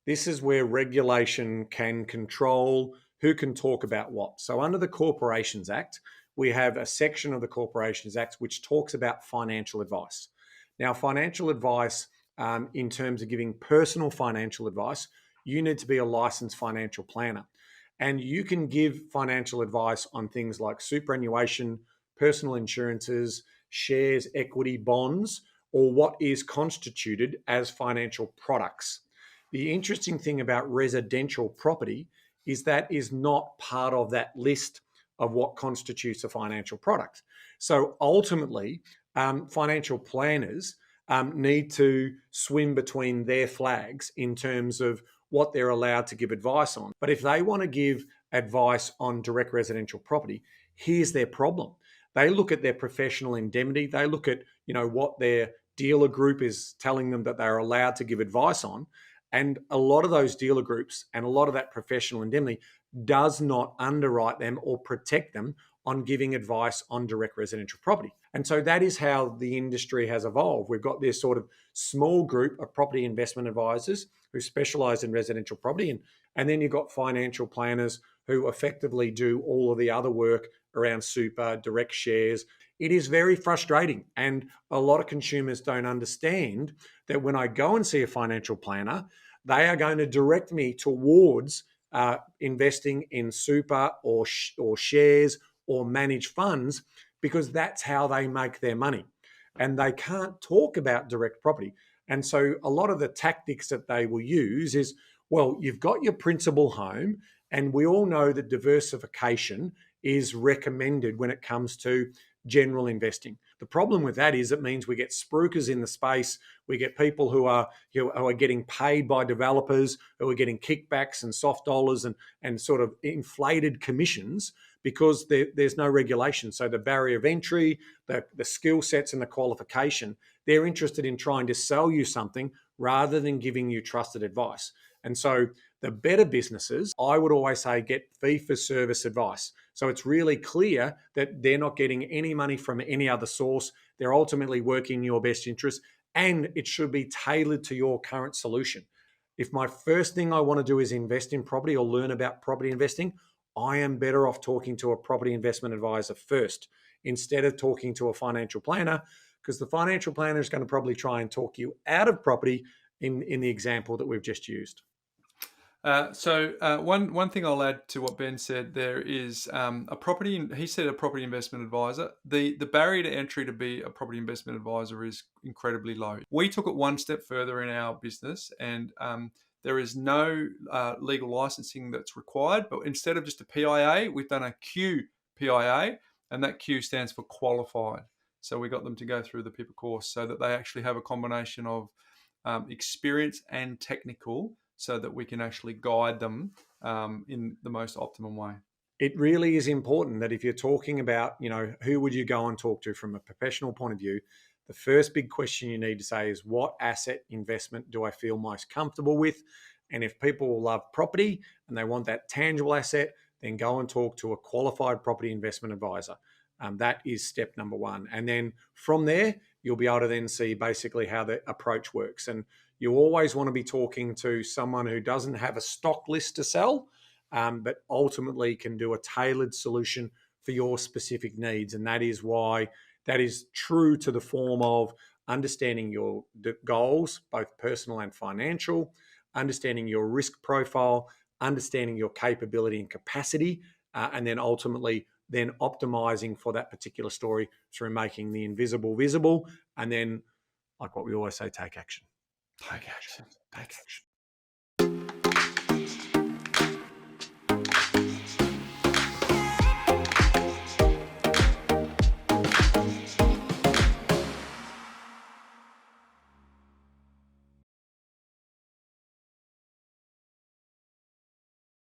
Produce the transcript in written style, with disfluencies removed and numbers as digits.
This is where regulation can control who can talk about what. So under the Corporations Act, we have a section of the Corporations Act which talks about financial advice. Now, financial advice, in terms of giving personal financial advice, you need to be a licensed financial planner. And you can give financial advice on things like superannuation, personal insurances, shares, equity, bonds, or what is constituted as financial products. The interesting thing about residential property is that is not part of that list of what constitutes a financial product. So ultimately, financial planners need to swim between their flags in terms of what they're allowed to give advice on. But if they want to give advice on direct residential property, here's their problem. They look at their professional indemnity. They look at, what their dealer group is telling them that they're allowed to give advice on. And a lot of those dealer groups and a lot of that professional indemnity does not underwrite them or protect them on giving advice on direct residential property. And so that is how the industry has evolved. We've got this sort of small group of property investment advisors who specialize in residential property. And then you've got financial planners who effectively do all of the other work around super, direct shares. It is very frustrating. And a lot of consumers don't understand that when I go and see a financial planner, they are going to direct me towards investing in super or shares or managed funds because that's how they make their money. And they can't talk about direct property. And so a lot of the tactics that they will use is, well, you've got your principal home, and we all know that diversification is recommended when it comes to general investing. The problem with that is it means we get spruikers in the space. We get people who are getting paid by developers, who are getting kickbacks and soft dollars and sort of inflated commissions because there's no regulation. So the barrier of entry, the skill sets and the qualification, they're interested in trying to sell you something rather than giving you trusted advice. And so the better businesses, I would always say, get fee-for-service advice. So it's really clear that they're not getting any money from any other source. They're ultimately working in your best interest, and it should be tailored to your current solution. If my first thing I want to do is invest in property or learn about property investing, I am better off talking to a property investment advisor first instead of talking to a financial planner, because the financial planner is going to probably try and talk you out of property in the example that we've just used. One thing I'll add to what Ben said there is a property. He said a property investment advisor. The barrier to entry to be a property investment advisor is incredibly low. We took it one step further in our business, and there is no legal licensing that's required. But instead of just a PIA, we've done a QPIA, and that Q stands for qualified. So we got them to go through the PIPA course so that they actually have a combination of experience and technical, so that we can actually guide them in the most optimum way. It really is important that if you're talking about, who would you go and talk to from a professional point of view, the first big question you need to say is, what asset investment do I feel most comfortable with? And if people love property and they want that tangible asset, then go and talk to a qualified property investment advisor. That is step number one. And then from there, you'll be able to then see basically how the approach works. And you always want to be talking to someone who doesn't have a stock list to sell, but ultimately can do a tailored solution for your specific needs. And that is why that is true to the form of understanding your goals, both personal and financial, understanding your risk profile, understanding your capability and capacity, and then ultimately then optimizing for that particular story through making the invisible visible. And then, like what we always say, take action. Take action. Take action.